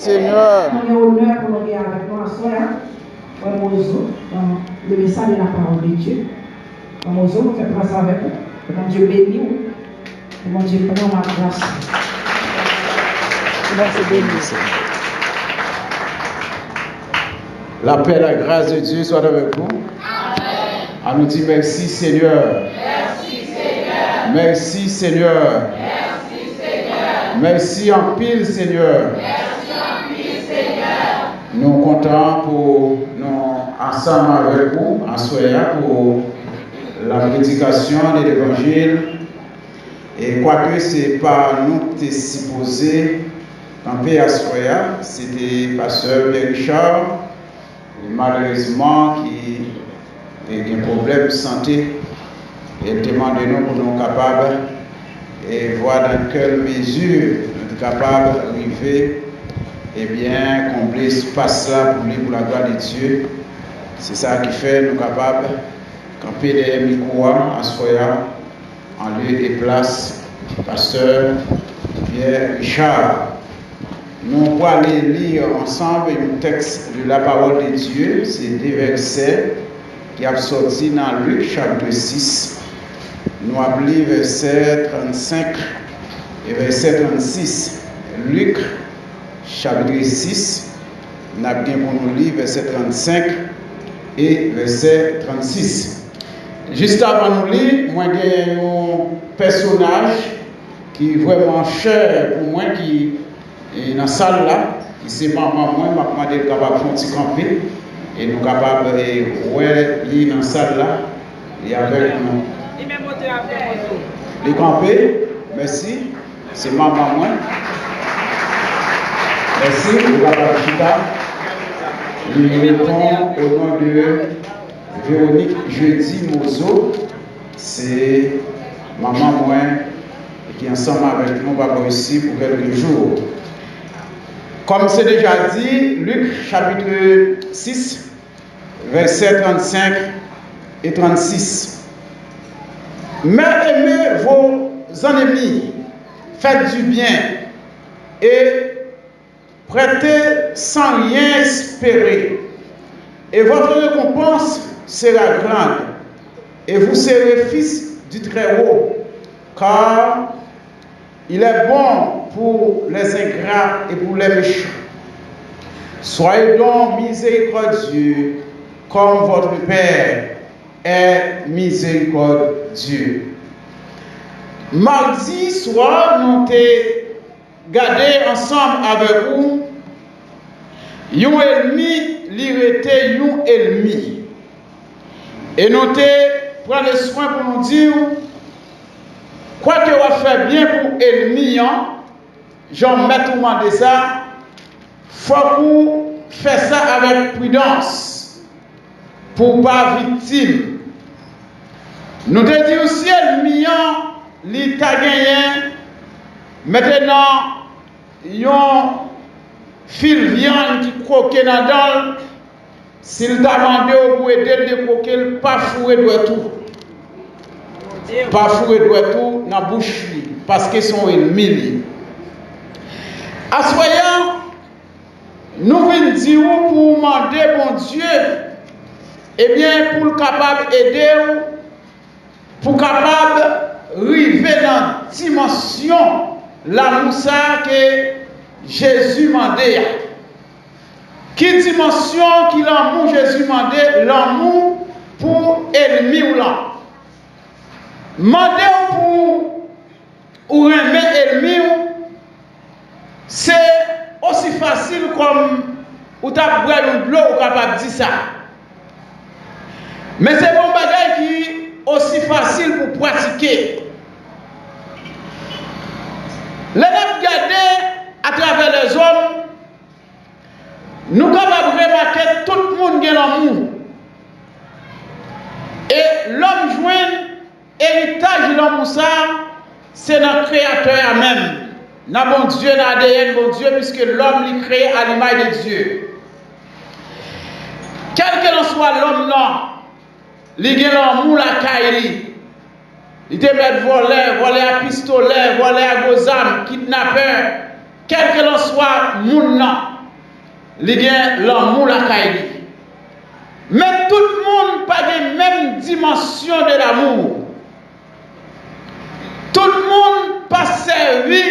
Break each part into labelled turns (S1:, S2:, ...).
S1: Seigneur.
S2: On est honneur pour nous avec nous à soi, Frère Mozo, dans le message de la parole de Dieu. Frère Mozo, nous faisons grâce avec vous. Que mon Dieu bénisse vous. Que mon Dieu prenne ma grâce.
S1: Que mon Dieu bénisse.
S3: La paix et la grâce de Dieu soient avec vous. Amen. On nous dit merci Seigneur.
S4: Merci Seigneur.
S3: Merci Seigneur.
S4: Merci Seigneur.
S3: Merci en pile Seigneur.
S4: Merci en pile Seigneur.
S3: Nous sommes contents pour nous ensemble avec vous, en soya pour la prédication de l'évangile. Et quoique ce n'est pas nous qui sommes supposés camper à soya, c'était pasteur Pierre Richard. Malheureusement, qui a un problème de santé, il demande de nous pour nous capables et voir dans quelle mesure nous sommes capables d'arriver et bien combler ce espace-là pour lui, pour la gloire de Dieu. C'est ça qui fait nous capables de camper les micros à Soya en lieu et place, pasteur Pierre Richard. Nous allons aller lire ensemble un texte de la parole de Dieu. C'est des versets qui sont sortis dans Luc chapitre 6. Nous allons lire verset 35 et verset 36. Luc chapitre 6. Nous allons pour nous lire verset 35 et verset 36. Juste avant de lire, moi j'ai un personnage qui est vraiment cher pour moi, qui et dans la salle là, c'est maman, moi, m'a demandé de capable de faire camper. Et nous sommes capables de aller dans la salle là, et avec nous. Les camper, merci. C'est maman, moi. Merci, nous sommes chita. Nous répondons au nom de Véronique Jeudi Mozo. C'est maman, moi, qui est ensemble avec nous, va ici pour quelques jours. Comme c'est déjà dit, Luc chapitre 6, versets 35 et 36. Mais aimez vos ennemis, faites du bien et prêtez sans rien espérer. Et votre récompense sera grande. Et vous serez fils du Très-Haut, car il est bon pour les ingrats et pour les méchants. Soyez donc miséricordieux comme votre Père est miséricordieux. Mardi soir, nous avons gardé ensemble avec vous un ennemi, l'irrité, un ennemi. Et nous avons pris le soin pour nous dire quoi que vous faites bien pour l'ennemi, j'en mets tout le de ça, il faut que vous fassiez ça avec prudence pour ne pas être victime. Nous te disons aussi l'ennemi, il t'a gagné, maintenant, il y a un fil viande qui croque dans le dol, s'il t'a demandé pour aider de croquer, pas fourré de tout. Pas fourré de tout dans la bouche, parce qu'ils sont ennemis. Assoyant, nous venons dire pour demander bon Dieu, eh bien, pour le capable d'aider, pour capable d'arriver dans la dimension l'amour que Jésus m'a dit. Quelle dimension qui l'amour Jésus m'a dit? L'amour pour ennemi ou là. Mandez pour ou aimer ennemi, c'est aussi facile comme ou t'as boire de l'eau ou capable de dire ça. Mais c'est bon bagage qui est aussi facile pour pratiquer. Les regarder à travers les hommes, nous sommes capables de remarquer tout le monde qui a l'amour. Et l'homme joint héritage de l'amour, c'est notre créateur même. N'a bon Dieu, n'a ADN bon Dieu, puisque l'homme l'est créé à l'image de Dieu. Quel que soit l'homme, non, il a l'amour la caille. Il te met voler à pistolet, voler à gozam, kidnappeur, quel que l'on soit, moun nan, li gen l'amour la kaili. Mais tout le monde n'a pas la même dimension de l'amour. Tout le monde n'a pas servi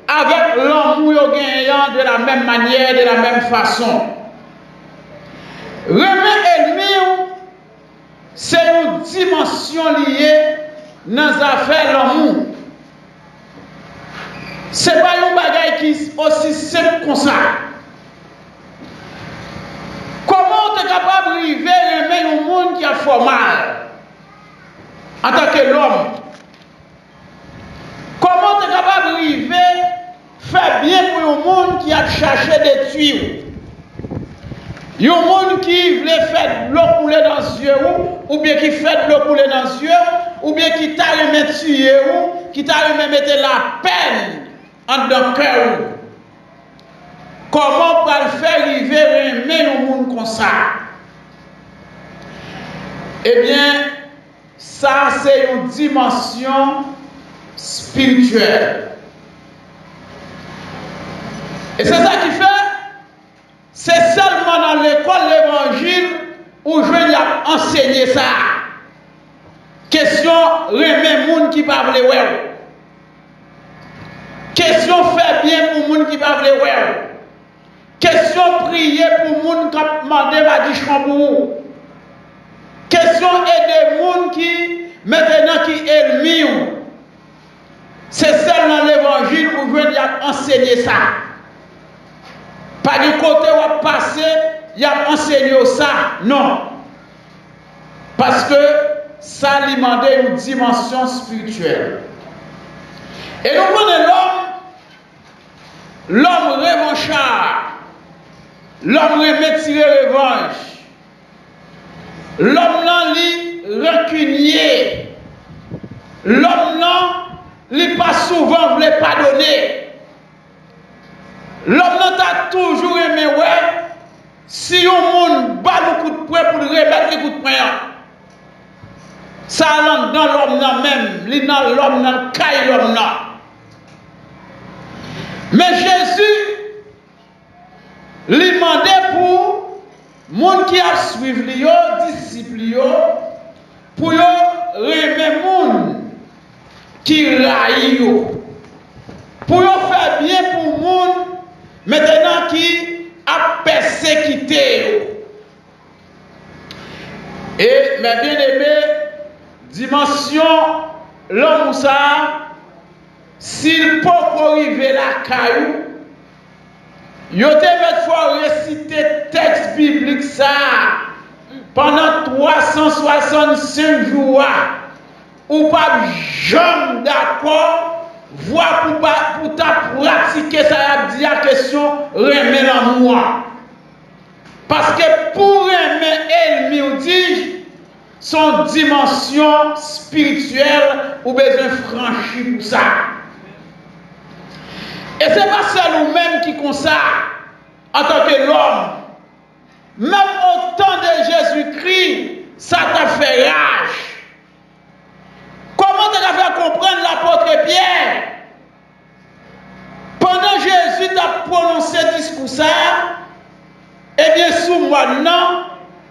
S3: avec l'amour gagnant de la même manière, de la même façon. Remet ennemi, c'est une dimension liée dans les affaires de l'amour. Ce n'est pas un bagage qui est aussi simple comme ça. Comment tu es capable d'arriver à aimer un monde qui a fait mal en tant que l'homme? Comment tu es capable d'arriver à faire bien pour un monde qui a cherché des tuyaux? Il y a un monde qui veut faire de l'eau couler dans les yeux, ou bien qui fait de l'eau couler dans les yeux, ou bien qui t'a remis tuer, qui t'a remis mettre la peine en dans le cœur. Comment pas le faire arriver à aimer un monde comme ça? Eh bien, ça c'est une dimension spirituelle. Et c'est ça qui fait, c'est seulement dans l'école de l'évangile où je vais enseigner ça. Question aimer les gens qui parlent les ouais. Question faire bien pour les gens qui parlent les ouais. Question prier pour les gens qui demandent à dire chambou. Question aider les gens qui maintenant qui ennemis. C'est seulement l'évangile où je vais enseigner ça. Pas du côté où on passe, il a enseigné ça. Non. Parce que ça alimentait une dimension spirituelle. Et nous prenons l'homme revanchard. L'homme remet tirer revanche. L'homme là, lui, rancunier. L'homme là, lui, pas souvent voulait pardonner. L'homme là, t'a toujours aimé, ouais, si on monde bat le coup de poing pour le remettre le coup de poing. Ça rentre dans l'homme là même, dans l'homme là, caille l'homme là. Mais Jésus, lui demandait pour monde qui a suivi les disciples pour remettre monde qui raille pour faire bien pour monde maintenant qui a persécuté. Et mes bien-aimés, dimension l'homme ça, s'il peut arriver la caillou, il faut réciter texte biblique ça pendant 365 jours ou pas jamais d'accord voir pour ta pratiquer ça dit la question remet l'amour. Parce que pour aimer ennemi dit son dimension spirituelle ou besoin franchir pour ça. Et ce n'est pas seul ou même qui comme ça en tant que l'homme. Même au temps de Jésus-Christ, ça t'a fait rage. Comment tu as fait comprendre l'apôtre Pierre? Pendant que Jésus t'a prononcé ce discours ça, eh bien sous moi non,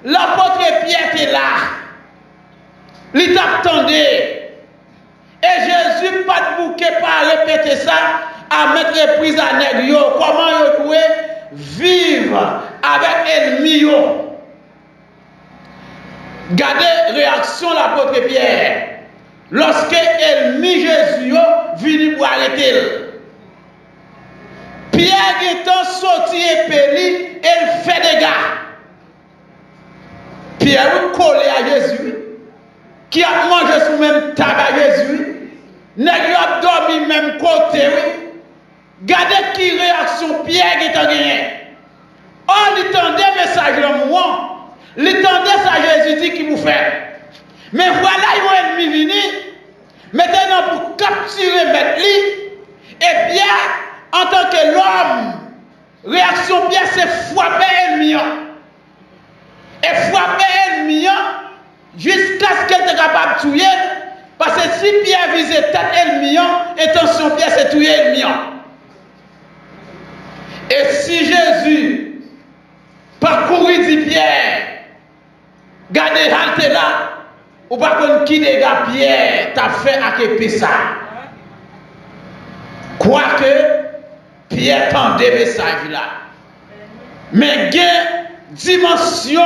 S3: l'apôtre Pierre était là. Il t'attendait. Et Jésus pas de bouquet pas répéter ça à mettre prise à nègre. Comment il pouvait vivre avec ennemi. Gardez réaction de l'apôtre Pierre. Lorsque ennemi Jésus vient pour arrêter. Pierre étant sorti et péli, elle fait des gars. Pierre collé à Jésus, qui a mangé sous même tabac à Jésus, n'a pas dormi même côté. Gardez qui réaction Pierre qui a gagné. On entendait le message de moi. L'étendait ça Jésus dit qu'il vous fait. Mais voilà, ils vont ennemi venir. Maintenant pour capturer mettre lui. Et Pierre, en tant que l'homme, réaction Pierre c'est frapper ennemi. Et frapper ennemi jusqu'à ce qu'elle soit capable de tuer. Parce que si Pierre visait tête ennemi, intention Pierre c'est tuer ennemi. Et si Jésus parcourit dit Pierre, gardez halte là, ou pas qu'on qui dégâts Pierre t'a fait à ça. Quoique Pierre tendait message là. Mais il y a dimension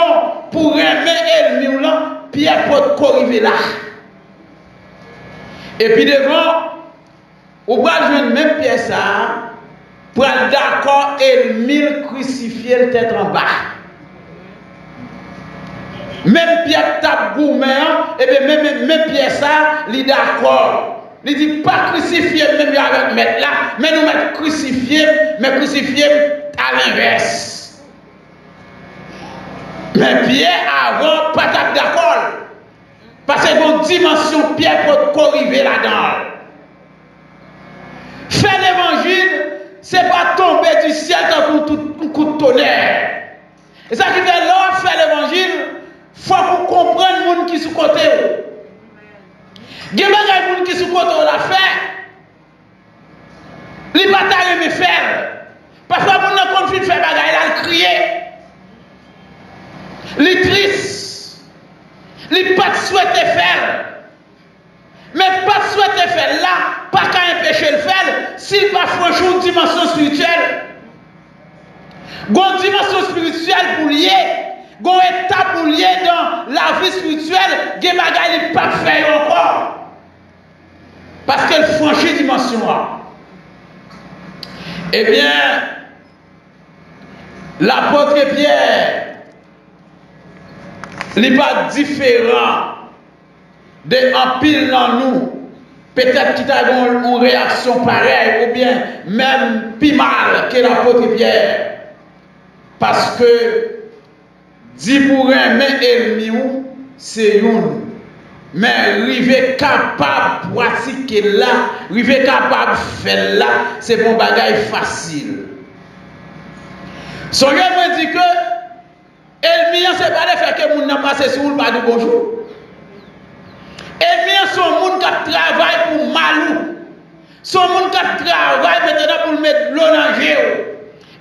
S3: pour aimer Elmi là, Pierre peut corriger là. Et puis devant, on va jouer même Pierre ça, pour être d'accord, Elmi crucifié le tête en bas. Même Pierre tape gourmet, et bien même Pierre ça, il est d'accord. Il dit pas crucifié même avec mettre là, mais nous mettre crucifié, mais crucifié à l'inverse. Mais Pierre avant pas tape d'accord. Parce que une dimension Pierre peut corriger là-dedans. Faire l'évangile, ce n'est pas tomber du ciel comme un coup de tonnerre. Et ça qui fait là, faire l'évangile, il faut qu'on comprenne les gens qui sont côté. Il y a des gens qui sont côté la faire. Les batailles me faire. Parfois, on a conflit de faire bagaille, il a crié. Les tristes. Les pas souhaité faire. Mais pas souhaité faire là, pas qu'à empêcher le faire, s'il va franchir une dimension spirituelle. Une dimension spirituelle pour lier, une étape pour lier dans la vie spirituelle, il ne pas faire encore. Parce qu'elle franchit une dimension. Eh bien, l'apôtre Pierre n'est pas différent de en pile dans nous. Peut-être qu'il a une réaction pareille ou bien même plus mal que l'apôtre Pierre. Parce que dit pour un mais ennemi c'est une. Mais arriver capable de pratiquer là, arriver capable de faire là, c'est pour un bagage facile. Son gars me dit que ennemi c'est pas de faire que moun n'a passé sur le pas de bonjour. Ennemi son monde qui travaille pour malou. Son monde qui travaille maintenant pour mettre de l'eau dans le géo.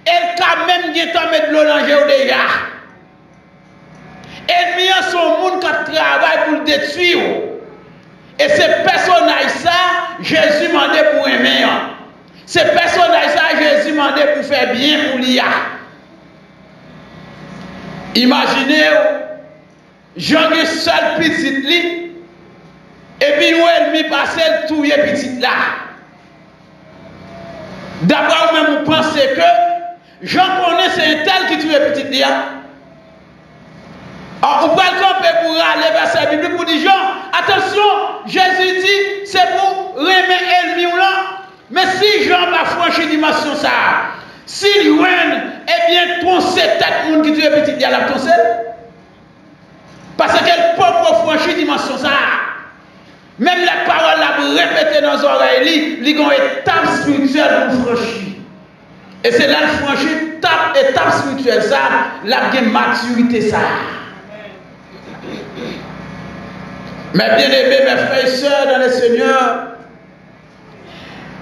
S3: Elle quand même bien temps mettre de l'eau dans le géo déjà. Ennemi son monde qui travaille pour le détruire. Et ce personnage ça, Jésus m'a demandé pour aimer. Ce personnage ça, Jésus m'a demandé pour faire bien pour l'IA. Imaginez, j'en ai seul petit lit. Et puis, où elle m'y passait tout est petit là. D'abord, même vous pensez que j'en connais c'est un tel qui tue petit là. Alors, vous pouvez camper pour aller vers sa Bible pour dire, Jean, attention, Jésus dit, c'est pour remettre ennemi là. Mais si Jean va franchir dimension ça, s'il règne, eh bien, ton c'est tête monde qui tue petit là, ton c'est. Parce qu'elle peut pas franchir dimension ça. Même les paroles là, répétées dans les oreilles, ils ont une étape spirituelle pour franchir. Et c'est là que franchir étape spirituelle, ça, la maturité, ça. Mais bien aimés, mes frères et sœurs dans le Seigneur,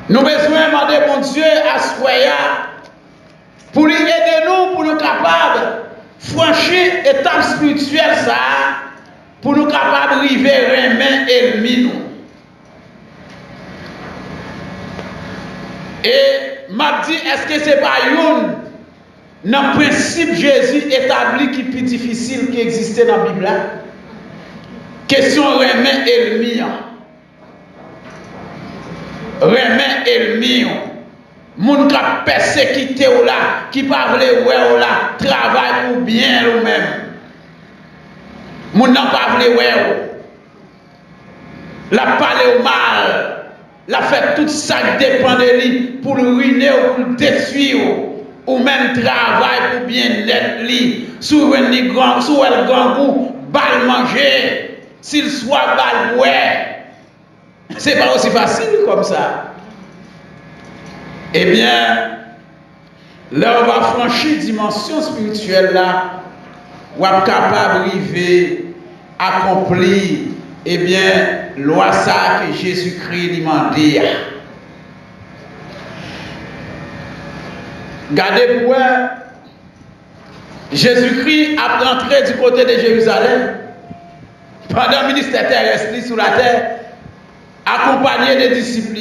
S3: nous avons besoin de demander mon Dieu à ce pour lui aider nous, pour nous capables de franchir étape spirituelle, ça. Pour nous capables d'arriver à remettre ennemi nous. Et m'a dit, est-ce que c'est pas une dans le principe Jésus établi qui est plus difficile qui existait dans la Bible? Question remettre ennemi. Remettre ennemi. Moun qui a persécuté ou là, qui parle ou là, travaille pour bien ou même. Moun n'a pas voulu la parler au mal, la fait tout ça qui dépend de lui pour le ruiner ou pour le détruire ou même travail pour bien l'être lui, sous un grand goût, bal manger, s'il soit bal boire. C'est pas aussi facile comme ça. Eh bien, là on va franchir dimension spirituelle là. Ou est capable d'arriver à accomplir, eh bien, loi ça que Jésus-Christ lui m'a dit. Gardez pour Jésus-Christ a rentré du côté de Jérusalem pendant le ministère terrestre sur la terre, accompagné des disciples.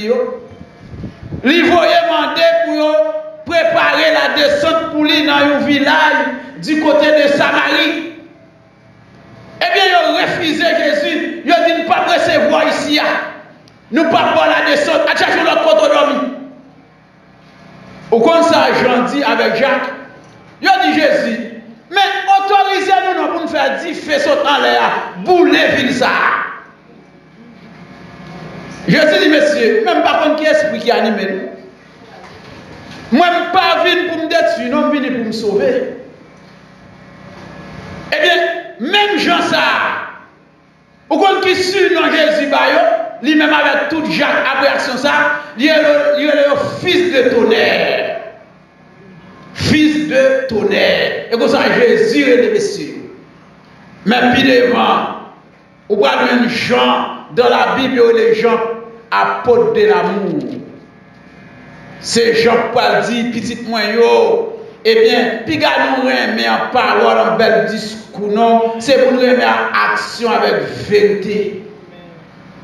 S3: Il voyait demander pour préparer la descente pour lui dans un village du côté de Samarie. Eh bien, ils ont refusé Jésus. Ils ont dit, nous ne pas recevoir ici. Nous ne pas voir la descente. À chercher notre côté dormi. Au compte ça, Jean dit avec Jacques, ils ont dit Jésus, mais autorisez-nous pour nous faire 10 faisceaux en l'air, bouler ville ça. Jésus dit, monsieur, même pas contre qui esprit qui anime nous. Moi, je ne pas venu pour me détruire, non, je venu pour me sauver. Eh bien, même Jean ça, au compte qui suit non Jésus, lui-même avec tout Jacques, après action ça, il est le fils de tonnerre. Fils de tonnerre. Et comme ça, Jésus est le Messie. Mais puis devant, on voit un Jean dans la Bible, où les gens apôtres de l'amour. C'est Jean qui dit, petit moyen, eh bien, puis nous remet en parole, en bel discours, non, c'est pour nous remettre en action avec vérité.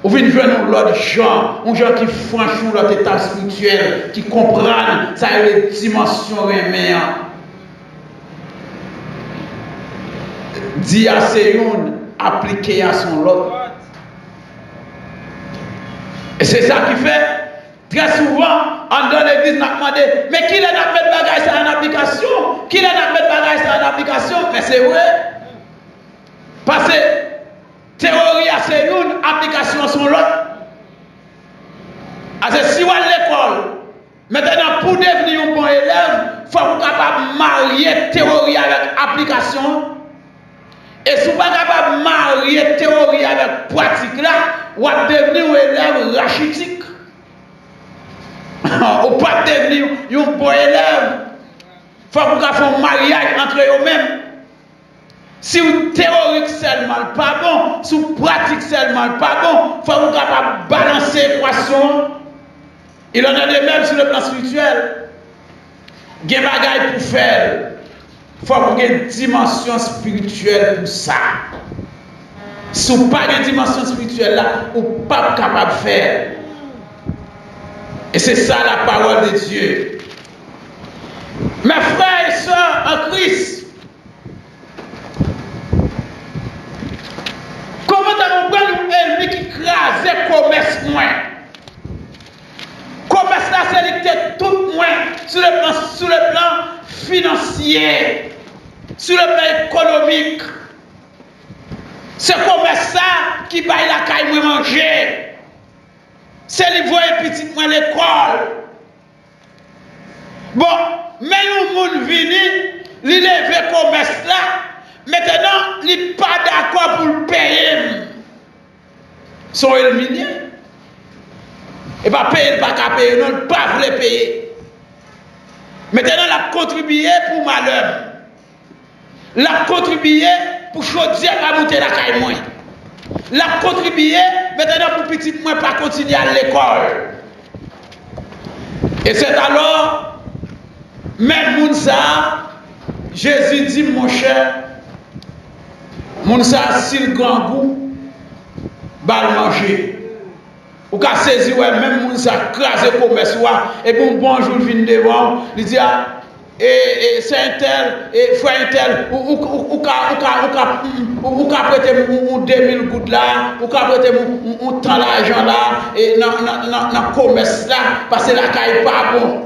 S3: Ou venez jouer l'autre gens, un gens qui franchissent leur état spirituel, qui comprennent ça a les dimensions reméantes. Dit à Seyoun, appliqué à son lot. Et c'est ça qui fait, très souvent, en dans l'église, on a demandé, mais qui l'a mis bagage ça en application? Qui l'a mis bagage ça en application? Mais c'est vrai. Parce que théorie à Seyoun, application à son lot. Alors si vous allez à l'école, maintenant pour devenir un bon élève, il faut être capable de marier théorie avec application. Et si vous n'êtes pas capable de marier théorie avec pratique, là, vous allez devenir un élève rachitique. Ou pas devenir un bon élève. Il faut que vous fassiez un mariage entre eux-mêmes. Si vous théorique seulement pas bon, si vous pratique seulement pas bon, il faut que vous soyez capable de balancer l'équation. Il en a de même sur le plan spirituel. Il y a des bagages pour faire. Il faut que vous ayez une dimension spirituelle pour ça. Si vous n'avez pas de dimension spirituelle là, vous n'êtes pas capable de faire. Et c'est ça la parole de Dieu. Mes frères et sœurs en Christ, comment t'as un ennemi qui crase le commerce moins? Commerce là, c'est l'électricité tout moins sur le plan financier, sur le plan économique. C'est commerce ça qui paye la caille moi manger. C'est les voies petites moins l'école. Bon, mais nous monde vini, il lève commerce là. Maintenant, il n'est pas d'accord pour le payer. Sont éliminés. Et pas payer, il pas qu'à payer, non, il pas voulu payer. Maintenant, il a contribué pour malheur. Il a contribué pour choisir à monter la caille moins. Il a contribué maintenant pour petit moins pas continuer à l'école. Et c'est alors, même Mounsa, Jésus dit, mon cher, Mounsa, si le grand goût, va le manger. Ou qu'à saisir, ouais, même Mounsa, crase le commerce, et bon jour, il vient devant, il dit, et c'est un tel, et frère un tel, ou qu'à prêter 2000 gouttes là, ou qu'à prêter tant l'argent là, et dans le commerce là, parce que la caille pas bon.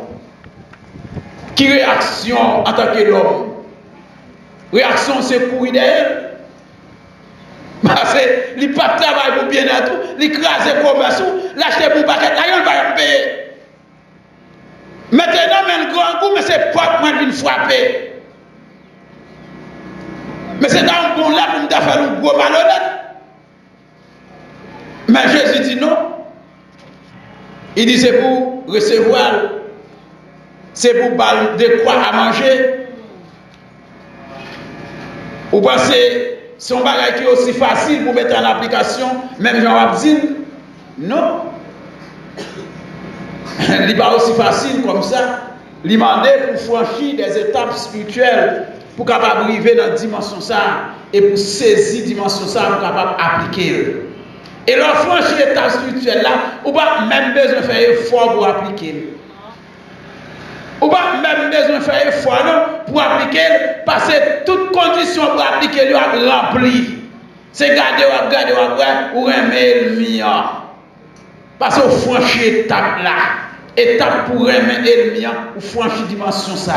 S3: Qui réaction en tant que l'homme? Réaction, c'est courir derrière. Parce qu'il n'a pas de travail pour bien être, il crase le commerce, l'acheter pour paquet, là, il va payer. Maintenant, mais le grand coup, mais c'est pas moi qui viens frapper. Mais c'est un bon là pour me faire un gros malhonnête. Mais Jésus dit non. Il dit c'est pour recevoir, c'est pour de quoi à manger. Ou pensez, son bagage qui est aussi facile pour mettre en application, même Jean Abdine, non. Il n'est pas aussi facile comme ça. Il demandé pour franchir des étapes spirituelles pour capable arriver dans la dimension ça et pour saisir la dimension ça pour capable appliquer. Et leur franchir l'étape spirituelle là, ou pas même besoin de faire effort pour appliquer. Ou pas même besoin de faire effort non, pour appliquer parce que toutes conditions pour appliquer lui a rempli. C'est garder ou remettre le mien. Parce que franchir l'étape là. Étape pour remettre le mien ou franchir dimension ça.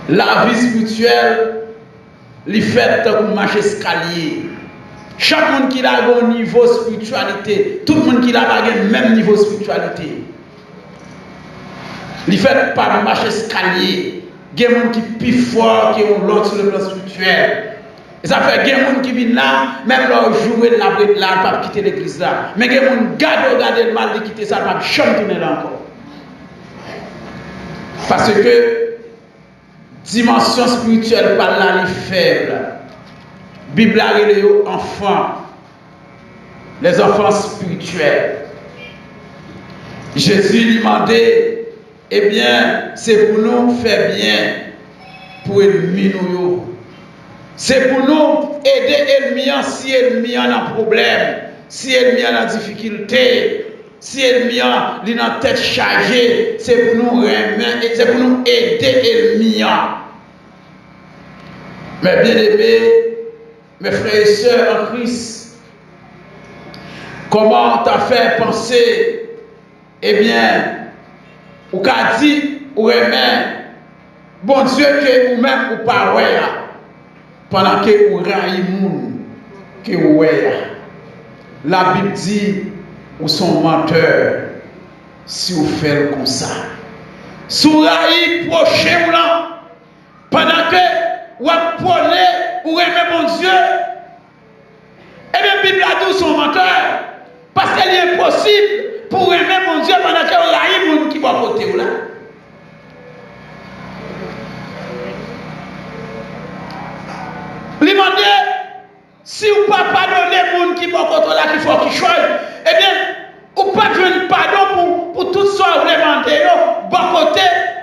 S3: La vie spirituelle, les fait comme marcher escalier. Chaque monde qui a un niveau de spiritualité, tout le monde qui a le même niveau de spiritualité. Les fait pas marcher escalier. Il y a des gens qui sont plus forts que l'autre sur le plan spirituel. Et ça fait qu'il y a des gens qui viennent là, même leur jouer de la brette là, ils ne peuvent pas quitter l'église là. Mais il y a des gens qui gardent le mal de quitter ça, ils ne peuvent pas chanter là encore. Parce que dimension spirituelle par là est faible. La Bible a les enfants, les enfants spirituels. Jésus lui demandait, eh bien, c'est pour nous faire bien, pour éliminer nous. C'est pour nous aider l'ennemi si l'ennemi a un problème, si l'ennemi a une difficulté, si l'ennemi a une tête chargée, c'est pour nous aider l'ennemi. Mais bien aimés, mes frères et sœurs en Christ, comment t'as fait penser, eh bien, ou qu'a dit, ou aimé, bon Dieu que ou même ou pas ouais, pendant que vous raillez moun, que vous voyez. La Bible dit, vous sont menteurs si vous faites comme ça. Si vous raillez prochain ou là, pendant que vous apprenez, vous aimez mon Dieu, et bien la Bible a dit, vous sont menteurs. Parce qu'il est impossible pour aimer mon Dieu pendant que vous raillez moun qui va côté ou là. Lui demander si vous ne pouvez pas pardonner les gens qui vont contre là, qui faut qu'ils choisissent, eh bien, vous ne pouvez pas jouer pardon pour tout ça, vous demandez, bon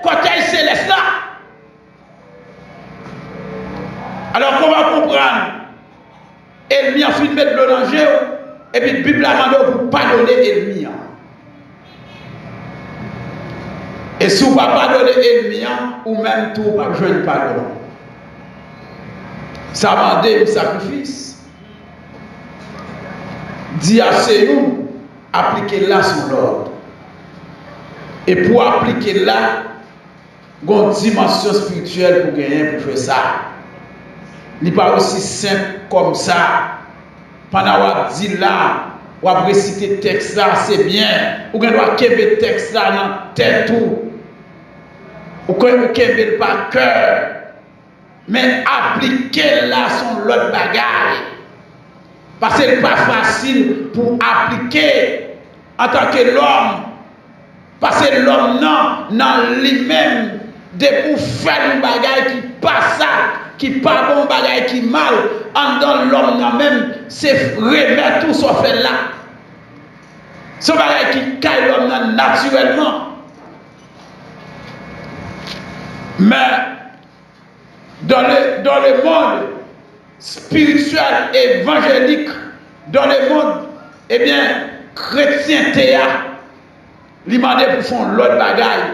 S3: côté céleste là. Alors, comment comprendre? Ennemi a fait de mettre le danger, et puis la Bible a demandé pour pardonner l'ennemi. Et si vous ne pouvez pas pardonner l'ennemi, ou même tout, vous ne pouvez pas jouer pardon. Ça m'a demandé un sacrifice. Dit à nous, appliquer là sur l'ordre. Et pour appliquer là, il y a une dimension spirituelle pour gagner, pour faire ça. Il n'est pas aussi simple comme ça. Pendant qu'on dit là, on va réciter le texte là, c'est bien. Ou on doit kéber le texte là dans la tête tout. Ou qu'on doit kéber par cœur. Mais appliquer là son l'autre bagaille. Parce que ce n'est pas facile pour appliquer en tant que l'homme. Parce que l'homme non lui-même, de pour faire une bagaille qui passe ça, qui pas bon bagaille qui mal, en dans l'homme non même, c'est remettre tout ce fait là. Ce bagaille qui caille l'homme naturellement. Mais dans le monde spirituel, évangélique, dans le monde, eh bien, chrétien théâtre, il m'a dit pour faire l'autre bagaille.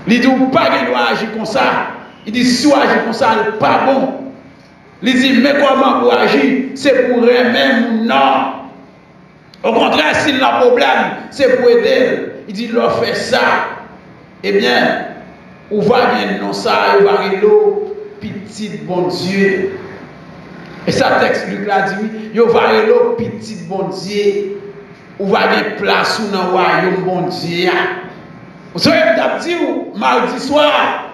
S3: Il dit, pas qu'il doit agir comme ça. Il dit, si vous agissez comme ça, c'est pas bon. Il dit, mais comment vous agir? C'est pour aimer ou non. Au contraire, s'il a un problème, c'est pour aider. Il dit, leur fait ça. Eh bien, on va bien non ça, on va l'eau, petit bon Dieu. Et ça texte Luc l'a dit, on va l'eau, petit bon Dieu. On va bien place dans le royaume bon Dieu. Vous savez, je dit, mardi soir,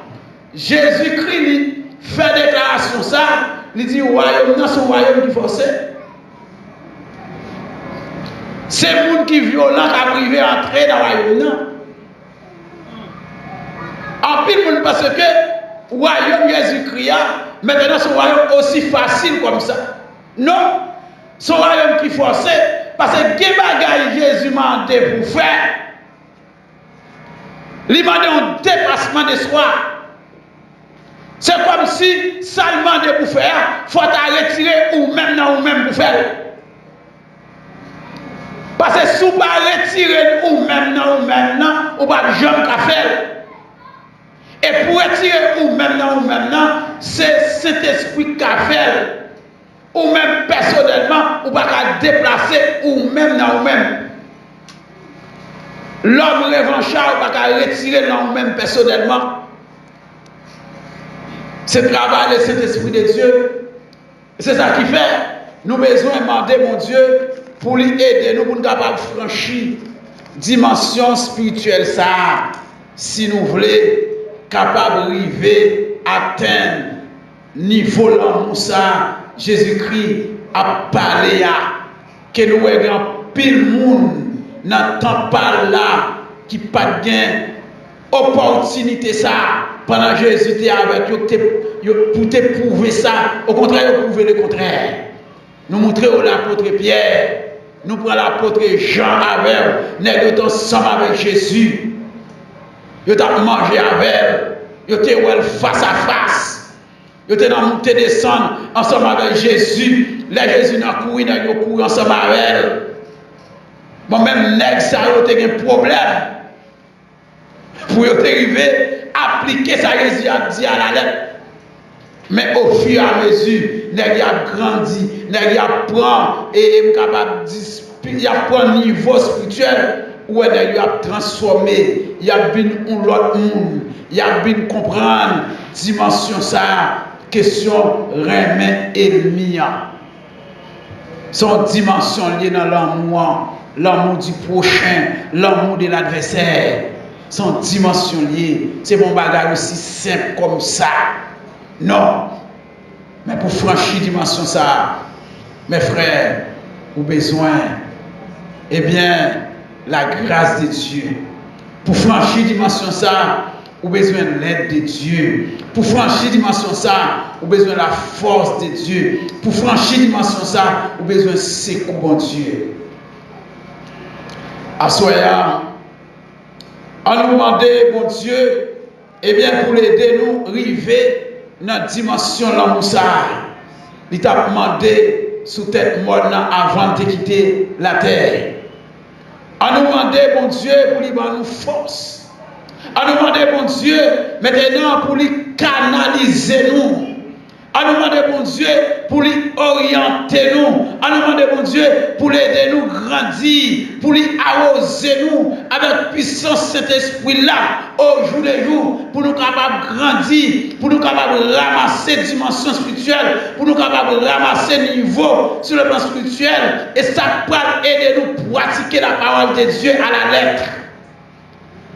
S3: Jésus-Christ fait déclaration ça, il dit, royaume, dans son royaume qui forcé. C'est le monde qui est violent qui a privé à entrer dans le royaume. En pile, monde parce que le royaume Jésus-Christ, maintenant son royaume aussi facile comme ça. Non, son royaume qui forcé, parce que quel bagaille Jésus m'a demandé pour faire. Il demande un dépassement de soi. C'est comme si ça demande pour faire, il faut retirer ou même pour faire. Parce que si vous ne retirer ou même non, vous ne pouvez jamais faire. Et pour retirer ou même non, c'est cet esprit qui a fait. Ou même personnellement, vous ne pouvez pas déplacer ou même non, ou même. L'homme revanchard, vous ne pouvez pas retirer non, ou même personnellement. C'est travail de cet esprit de Dieu. C'est ça qui fait. Nous avons besoin de demander, mon Dieu, pour lui aider, nous pour nous capables de franchir dimension spirituelle ça. Si nous voulons capable d'arriver à atteindre niveau l'amour ça, Jésus-Christ a parlé à que nous ayons pile monde dans temps par là qui pas gain opportunité ça pendant Jésus était avec eux pour te prouver ça, au contraire prouver le contraire. Nous montrons l'apôtre Pierre, nous prenons l'apôtre Jean avec nous sommes ensemble avec Jésus. Ils ont mangé avec ils ont face à face. Ils ont monté descendre ensemble avec Jésus. Là, Jésus n'a couru, ils ont couru ensemble avec elle. Bon, même nèg ça a un problème. Pour arriver à appliquer ça, Jésus a dit à la lettre. Mais au fur et à mesure, nèg a grandi, nèg a prend et est capable il a pris un niveau spirituel où il a transformé, il a bien un autre monde, il a bien comprendre dimension ça, question remet ennemi. Son dimension liée dans l'amour, l'amour du prochain, l'amour de l'adversaire. Son dimension liée, c'est mon bagage aussi simple comme ça. Non, mais pour franchir dimension ça, mes frères, vous avez besoin, eh bien, la grâce de Dieu. Pour franchir dimension ça, vous avez besoin de l'aide de Dieu. Pour franchir dimension ça, vous avez besoin de la force de Dieu. Pour franchir dimension ça, vous avez besoin de secours bon Dieu. Assoya, on nous demande, bon Dieu, eh bien, pour l'aider nous, arriver dans la dimension de l'amour ça. Il t'a demandé sous tête morte avant de quitter la terre. On nous demande, bon Dieu, pour lui donner nous force. On nous demande, bon Dieu, maintenant pour lui canaliser nous. On nous demande, bon Dieu, pour lui orienter nous. On nous demande, bon Dieu, pour l'aider nous grandir, pour lui arroser nous avec puissance cet esprit-là au jour le jour, pour nous capables de grandir, pour nous capables de ramasser dimension spirituelle, pour nous capables de ramasser niveau sur le plan spirituel. Et ça peut aider nous à pratiquer la parole de Dieu à la lettre.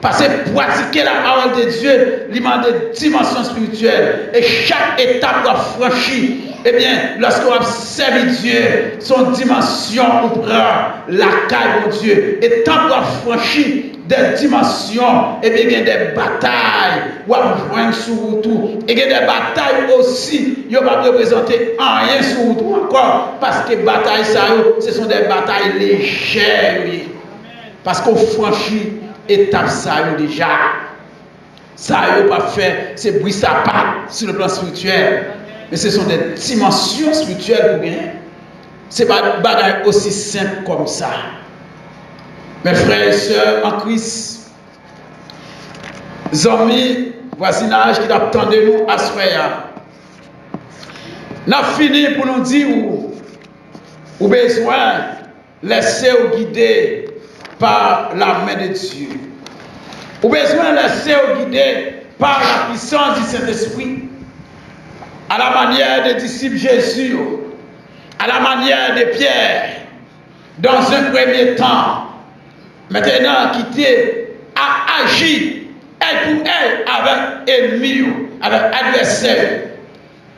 S3: Parce que pratiquer la parole de Dieu lui demande des dimensions spirituelles. Et chaque étape doit franchir. Eh bien, lorsqu'on a servi Dieu, son dimension on prend la caille de Dieu. Et tant doit franchir des dimensions, et bien, il y a des batailles. On va joindre sur tout. Et il y a des batailles aussi. Il ne va pas représenter rien sur tout encore. Parce que les batailles, ce sont des batailles légères. Parce qu'on franchit étape ça déjà. Ça n'a pas fait, c'est bruit ça pas sur le plan spirituel. Mais ce sont des dimensions spirituelles pour bien. Ce n'est pas un bagage aussi simple comme ça. Mes frères et sœurs en Christ, amis, voisinage qui attendent nous à soir. Nous avons fini pour nous dire où besoin laisser vous guider par la main de Dieu. Vous avez besoin de laisser vous guider par la puissance du Saint-Esprit. À la manière des disciples Jésus, à la manière de Pierre, dans un premier temps, maintenant quitter à agir, elle pour elle, avec ennemi, avec adversaire.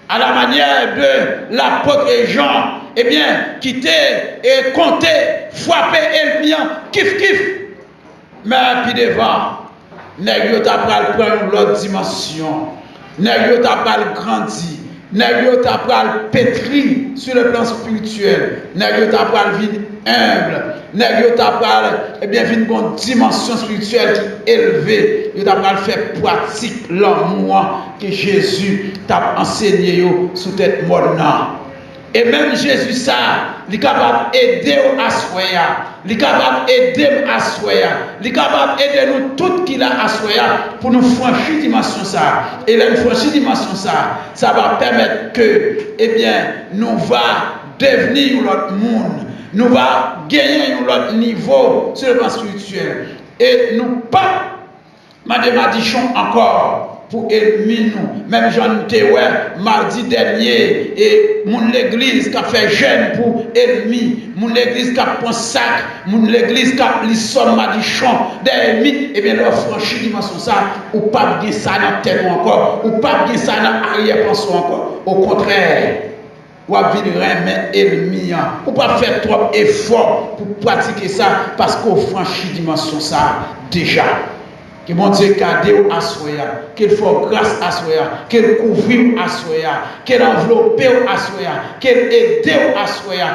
S3: À la manière de l'apôtre Jean, eh bien, quitter et compter, frapper ennemi, kiff. Mais puis devant, nèg yo t'a pral prendre l'autre dimension. Nèg yo t'a pral grandir. nèg yo t'a pral pétri sur le plan spirituel, nèg yo t'a pral vin humble, nèg yo t'a pral bien vin une dimension spirituelle qui élevée, yo t'a pral faire pratique l'amour que Jésus t'a enseigné yo sous tête monde. Et même Jésus ça, il est capable d'aider à soya, il est capable d'aider à soya, il est capable d'aider nous tout qu'il a à soya pour nous franchir dimension ça. Et là, nous franchir dimension ça, ça va permettre que, eh bien, nous va devenir l'autre monde, nous va gagner un autre niveau sur le plan spirituel. Et nous pas, madame Adichon encore. Pour éliminer nous. Même Jean Théoué, mardi dernier, et mon l'église qui a fait jeûne pour éliminer, mon l'église qui a pris sac, mon l'église qui a pris somme madichon, d'ennemis, et bien leur franchir dimension ça, ou pas bien ça dans tête encore, ou pas bien ça dans arrière-pensée encore. Au contraire, ou à venir mais ennemi, ou pas faire trop effort pour pratiquer ça, parce qu'on franchit dimension ça déjà. Que mon Dieu garde à soya, qu'il faut grâce à soya, qu'il couvre à soya, qu'il enveloppe à soya, qu'il aide à soya.